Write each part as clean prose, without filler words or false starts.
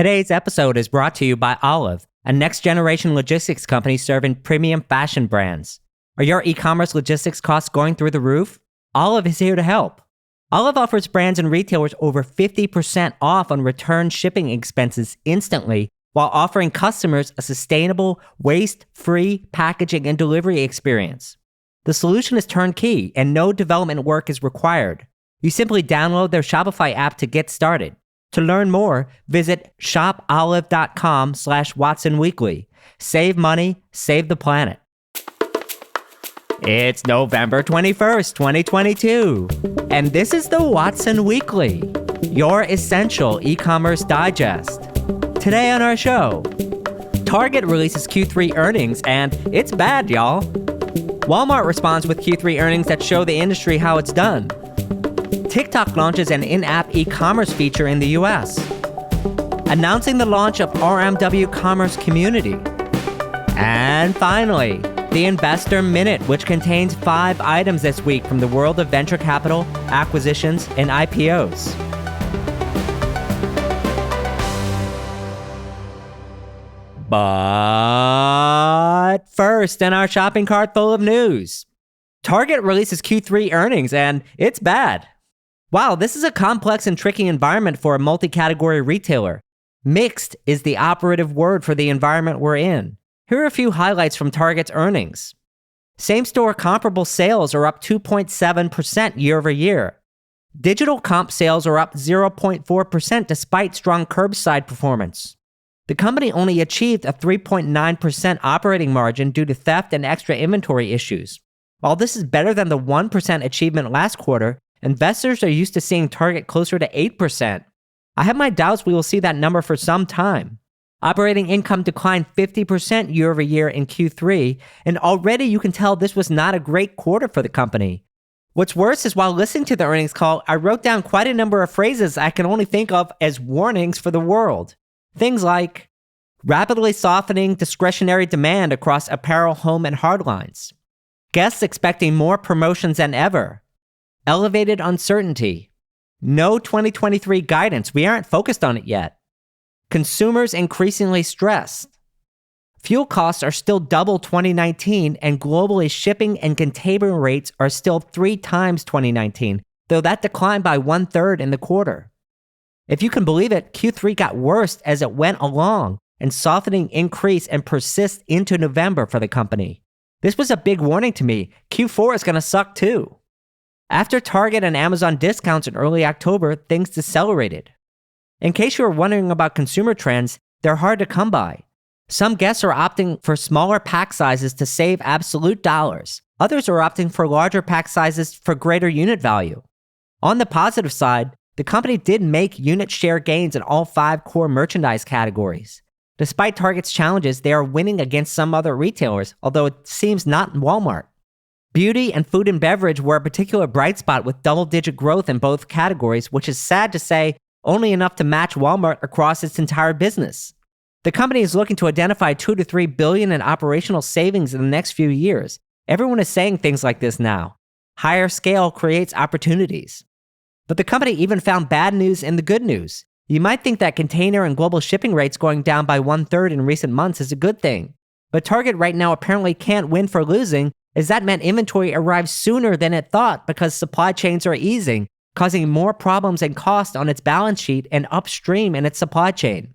Today's episode is brought to you by Olive, a next-generation logistics company serving premium fashion brands. Are your e-commerce logistics costs going through the roof? Olive is here to help. Olive offers brands and retailers over 50% off on return shipping expenses instantly, while offering customers a sustainable, waste-free packaging and delivery experience. The solution is turnkey, and no development work is required. You simply download their Shopify app to get started. To learn more, visit shopolive.com/WatsonWeekly. Save money, save the planet. It's November 21st, 2022, and this is the Watson Weekly, your essential e-commerce digest. Today on our show, Target releases Q3 earnings, and it's bad, y'all. Walmart responds with Q3 earnings that show the industry how it's done. TikTok launches an in-app e-commerce feature in the US. Announcing the launch of RMW Commerce Community. And finally, the Investor Minute, which contains 5 items this week from the world of venture capital, acquisitions, and IPOs. But first, in our shopping cart full of news, Target releases Q3 earnings, and it's bad. Wow, this is a complex and tricky environment for a multi-category retailer. Mixed is the operative word for the environment we're in. Here are a few highlights from Target's earnings. Same-store comparable sales are up 2.7% year over year. Digital comp sales are up 0.4% despite strong curbside performance. The company only achieved a 3.9% operating margin due to theft and extra inventory issues. While this is better than the 1% achievement last quarter, investors are used to seeing Target closer to 8%. I have my doubts we will see that number for some time. Operating income declined 50% year over year in Q3, and already you can tell this was not a great quarter for the company. What's worse is while listening to the earnings call, I wrote down quite a number of phrases I can only think of as warnings for the world. Things like rapidly softening discretionary demand across apparel, home, and hard lines. Guests expecting more promotions than ever. Elevated uncertainty. No 2023 guidance. We aren't focused on it yet. Consumers increasingly stressed. Fuel costs are still double 2019, and globally shipping and container rates are still 3 times 2019, though that declined by 1/3 in the quarter. If you can believe it, Q3 got worse as it went along, and softening increased and persists into November for the company. This was a big warning to me. Q4 is going to suck too. After Target and Amazon discounts in early October, things decelerated. In case you were wondering about consumer trends, they're hard to come by. Some guests are opting for smaller pack sizes to save absolute dollars. Others are opting for larger pack sizes for greater unit value. On the positive side, the company did make unit share gains in all 5 core merchandise categories. Despite Target's challenges, they are winning against some other retailers, although it seems not in Walmart. Beauty and food and beverage were a particular bright spot with double-digit growth in both categories, which is sad to say, only enough to match Walmart across its entire business. The company is looking to identify $2 to $3 billion in operational savings in the next few years. Everyone is saying things like this now. Higher scale creates opportunities. But the company even found bad news in the good news. You might think that container and global shipping rates going down by 1/3 in recent months is a good thing. But Target right now apparently can't win for losing, as that meant inventory arrived sooner than it thought because supply chains are easing, causing more problems and cost on its balance sheet and upstream in its supply chain.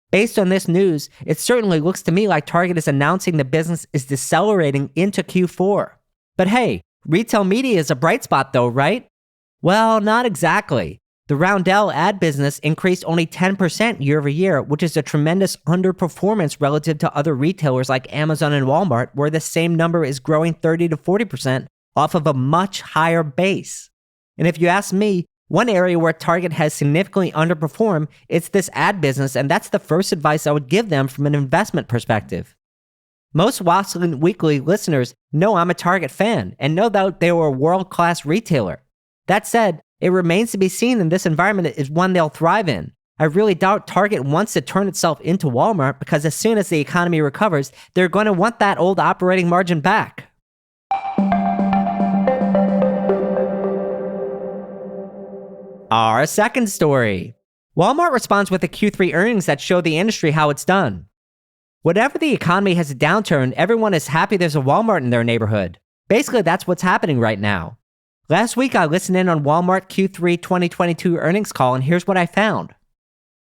Based on this news, it certainly looks to me like Target is announcing the business is decelerating into Q4. But hey, retail media is a bright spot though, right? Well, not exactly. The Roundel ad business increased only 10% year over year, which is a tremendous underperformance relative to other retailers like Amazon and Walmart, where the same number is growing 30 to 40% off of a much higher base. And if you ask me, one area where Target has significantly underperformed, it's this ad business, and that's the first advice I would give them from an investment perspective. Most Watson Weekly listeners know I'm a Target fan and know that they were a world-class retailer. That said, it remains to be seen if this environment is one they'll thrive in. I really doubt Target wants to turn itself into Walmart because as soon as the economy recovers, they're going to want that old operating margin back. Our second story. Walmart responds with the Q3 earnings that show the industry how it's done. Whenever the economy has a downturn, everyone is happy there's a Walmart in their neighborhood. Basically, that's what's happening right now. Last week, I listened in on Walmart Q3 2022 earnings call, and here's what I found.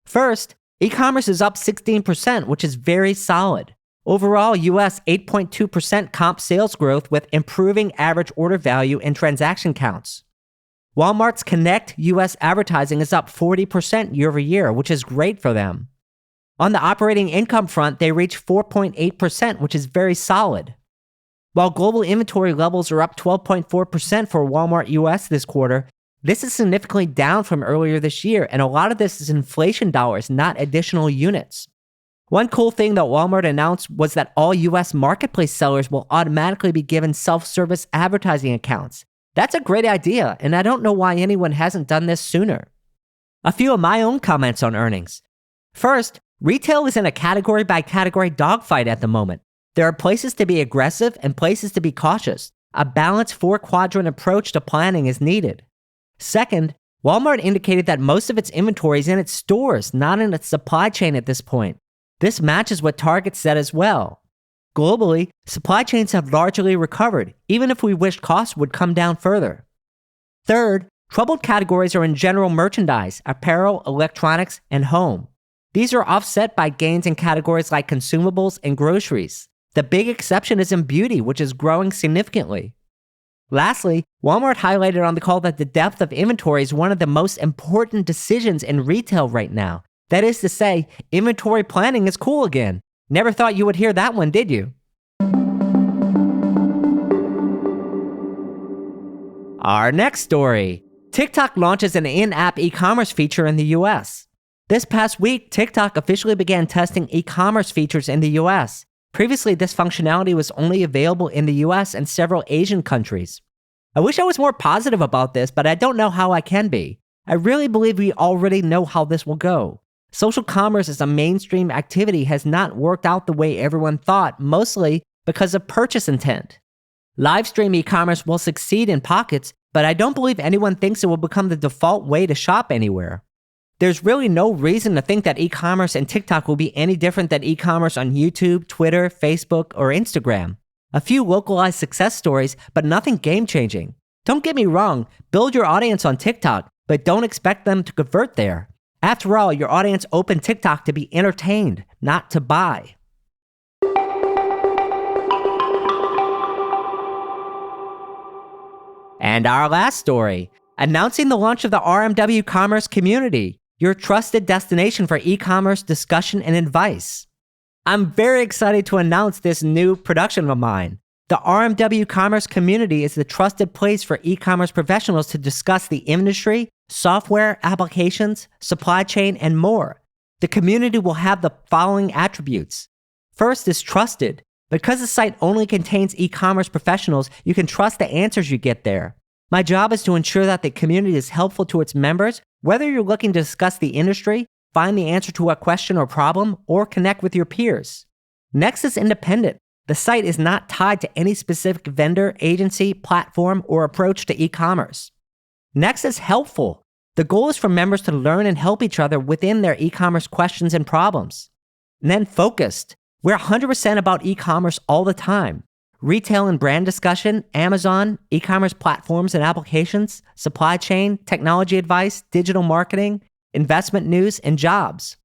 First, e-commerce is up 16%, which is very solid. Overall, US 8.2% comp sales growth with improving average order value and transaction counts. Walmart's Connect US advertising is up 40% year over year, which is great for them. On the operating income front, they reached 4.8%, which is very solid. While global inventory levels are up 12.4% for Walmart US this quarter, this is significantly down from earlier this year, and a lot of this is inflation dollars, not additional units. One cool thing that Walmart announced was that all US marketplace sellers will automatically be given self-service advertising accounts. That's a great idea, and I don't know why anyone hasn't done this sooner. A few of my own comments on earnings. First, retail is in a category-by-category dogfight at the moment. There are places to be aggressive and places to be cautious. A balanced four-quadrant approach to planning is needed. Second, Walmart indicated that most of its inventory is in its stores, not in its supply chain at this point. This matches what Target said as well. Globally, supply chains have largely recovered, even if we wished costs would come down further. Third, troubled categories are in general merchandise, apparel, electronics, and home. These are offset by gains in categories like consumables and groceries. The big exception is in beauty, which is growing significantly. Lastly, Walmart highlighted on the call that the depth of inventory is one of the most important decisions in retail right now. That is to say, inventory planning is cool again. Never thought you would hear that one, did you? Our next story. TikTok launches an in-app e-commerce feature in the US. This past week, TikTok officially began testing e-commerce features in the US. Previously, this functionality was only available in the US and several Asian countries. I wish I was more positive about this, but I don't know how I can be. I really believe we already know how this will go. Social commerce as a mainstream activity has not worked out the way everyone thought, mostly because of purchase intent. Live stream e-commerce will succeed in pockets, but I don't believe anyone thinks it will become the default way to shop anywhere. There's really no reason to think that e-commerce and TikTok will be any different than e-commerce on YouTube, Twitter, Facebook, or Instagram. A few localized success stories, but nothing game-changing. Don't get me wrong, build your audience on TikTok, but don't expect them to convert there. After all, your audience opened TikTok to be entertained, not to buy. And our last story, announcing the launch of the RMW Commerce Community, your trusted destination for e-commerce discussion and advice. I'm very excited to announce this new production of mine. The RMW Commerce Community is the trusted place for e-commerce professionals to discuss the industry, software, applications, supply chain, and more. The community will have the following attributes. First is trusted. Because the site only contains e-commerce professionals, you can trust the answers you get there. My job is to ensure that the community is helpful to its members, whether you're looking to discuss the industry, find the answer to a question or problem, or connect with your peers. Next is independent. The site is not tied to any specific vendor, agency, platform, or approach to e-commerce. Next is helpful. The goal is for members to learn and help each other within their e-commerce questions and problems. And then focused. We're 100% about e-commerce all the time. Retail and brand discussion, Amazon, e-commerce platforms and applications, supply chain, technology advice, digital marketing, investment news, and jobs.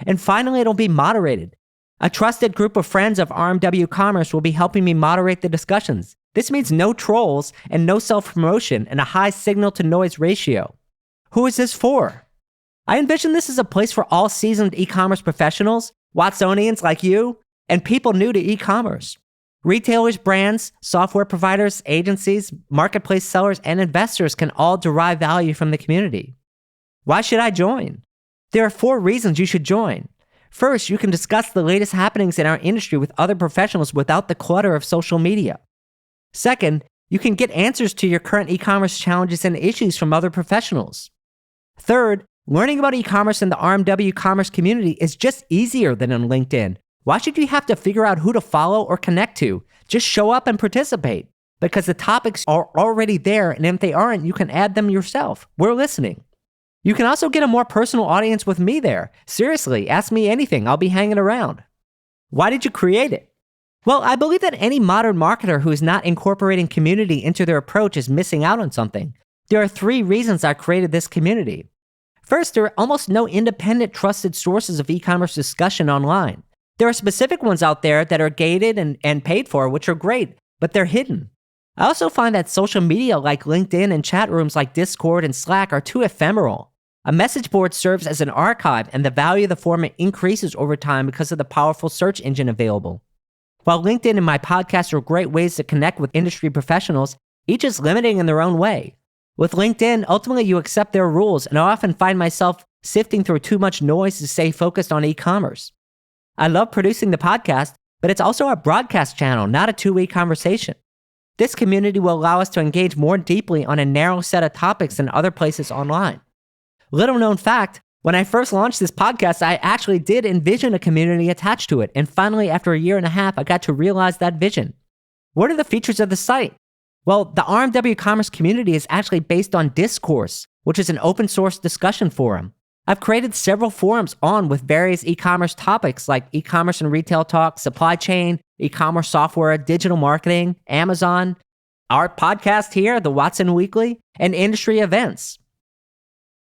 And finally, it'll be moderated. A trusted group of friends of RMW Commerce will be helping me moderate the discussions. This means no trolls and no self-promotion and a high signal-to-noise ratio. Who is this for? I envision this as a place for all seasoned e-commerce professionals, Watsonians like you, and people new to e-commerce. Retailers, brands, software providers, agencies, marketplace sellers, and investors can all derive value from the community. Why should I join? There are 4 reasons you should join. First, you can discuss the latest happenings in our industry with other professionals without the clutter of social media. Second, you can get answers to your current e-commerce challenges and issues from other professionals. Third, learning about e-commerce in the RMW Commerce Community is just easier than on LinkedIn. Why should you have to figure out who to follow or connect to? Just show up and participate, because the topics are already there, and if they aren't, you can add them yourself. We're listening. You can also get a more personal audience with me there. Seriously, ask me anything. I'll be hanging around. Why did you create it? Well, I believe that any modern marketer who is not incorporating community into their approach is missing out on something. There are 3 reasons I created this community. First, there are almost no independent, trusted sources of e-commerce discussion online. There are specific ones out there that are gated and paid for, which are great, but they're hidden. I also find that social media like LinkedIn and chat rooms like Discord and Slack are too ephemeral. A message board serves as an archive, and the value of the format increases over time because of the powerful search engine available. While LinkedIn and my podcast are great ways to connect with industry professionals, each is limiting in their own way. With LinkedIn, ultimately you accept their rules, and I often find myself sifting through too much noise to stay focused on e-commerce. I love producing the podcast, but it's also a broadcast channel, not a two-way conversation. This community will allow us to engage more deeply on a narrow set of topics than other places online. Little known fact, when I first launched this podcast, I actually did envision a community attached to it, and finally, after a year and a half, I got to realize that vision. What are the features of the site? Well, the RMW Commerce Community is actually based on Discourse, which is an open source discussion forum. I've created several forums with various e-commerce topics like e-commerce and retail talk, supply chain, e-commerce software, digital marketing, Amazon, our podcast here, the Watson Weekly, and industry events.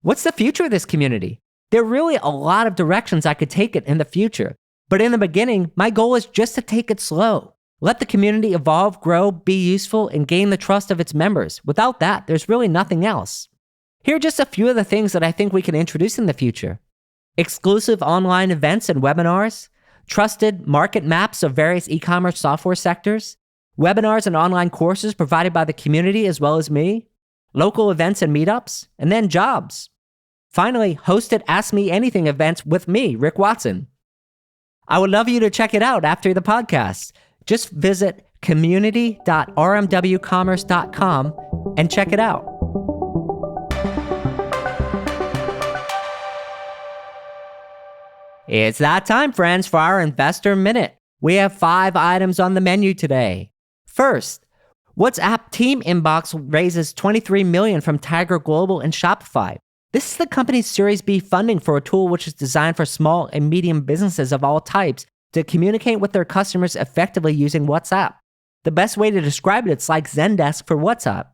What's the future of this community? There are really a lot of directions I could take it in the future, but in the beginning, my goal is just to take it slow. Let the community evolve, grow, be useful, and gain the trust of its members. Without that, there's really nothing else. Here are just a few of the things that I think we can introduce in the future. Exclusive online events and webinars, trusted market maps of various e-commerce software sectors, webinars and online courses provided by the community as well as me, local events and meetups, and then jobs. Finally, hosted Ask Me Anything events with me, Rick Watson. I would love you to check it out after the podcast. Just visit community.rmwcommerce.com and check it out. It's that time, friends, for our Investor Minute. We have 5 items on the menu today. First, WhatsApp Team Inbox raises $23 million from Tiger Global and Shopify. This is the company's Series B funding for a tool which is designed for small and medium businesses of all types to communicate with their customers effectively using WhatsApp. The best way to describe it's like Zendesk for WhatsApp.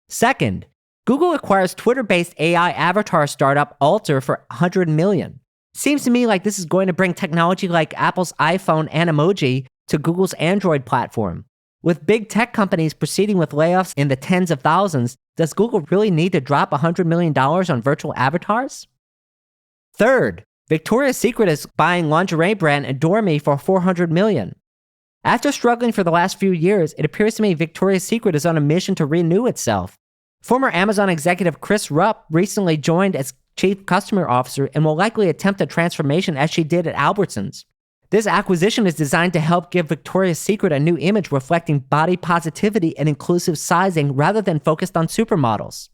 Second, Google acquires Twitter-based AI avatar startup Alter for $100 million. Seems to me like this is going to bring technology like Apple's iPhone and emoji to Google's Android platform. With big tech companies proceeding with layoffs in the tens of thousands, does Google really need to drop $100 million on virtual avatars? Third, Victoria's Secret is buying lingerie brand Adore Me for $400 million. After struggling for the last few years, it appears to me Victoria's Secret is on a mission to renew itself. Former Amazon executive Chris Rupp recently joined as Chief Customer Officer and will likely attempt a transformation as she did at Albertsons. This acquisition is designed to help give Victoria's Secret a new image reflecting body positivity and inclusive sizing rather than focused on supermodels.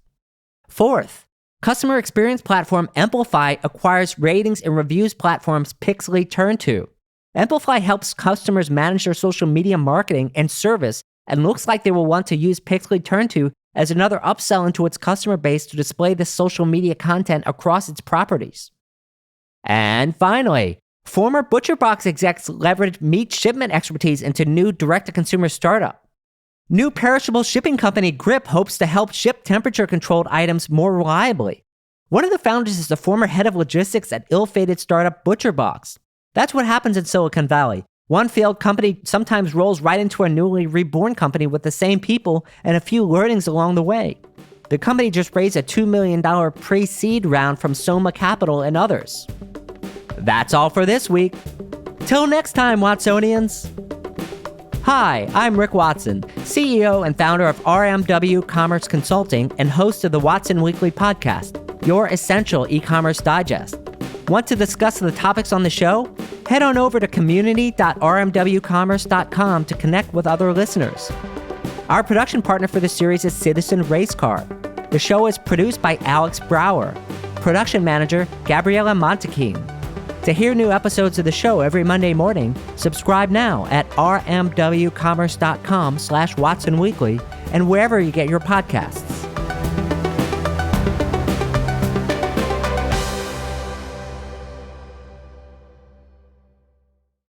Fourth, customer experience platform Amplify acquires ratings and reviews platforms Pixely turn to. Amplify helps customers manage their social media marketing and service and looks like they will want to use Pixely turn to as another upsell into its customer base to display this social media content across its properties. And finally, former ButcherBox execs leveraged meat shipment expertise into new direct-to-consumer startup. New perishable shipping company Grip hopes to help ship temperature-controlled items more reliably. One of the founders is the former head of logistics at ill-fated startup ButcherBox. That's what happens in Silicon Valley. One failed company sometimes rolls right into a newly reborn company with the same people and a few learnings along the way. The company just raised a $2 million pre-seed round from Soma Capital and others. That's all for this week. Till next time, Watsonians. Hi, I'm Rick Watson, CEO and founder of RMW Commerce Consulting and host of the Watson Weekly podcast, your essential e-commerce digest. Want to discuss the topics on the show? Head on over to community.rmwcommerce.com to connect with other listeners. Our production partner for the series is Citizen Race Car. The show is produced by Alex Brower. Production manager, Gabriella Montequin. To hear new episodes of the show every Monday morning, subscribe now at rmwcommerce.com/Watson Weekly and wherever you get your podcasts.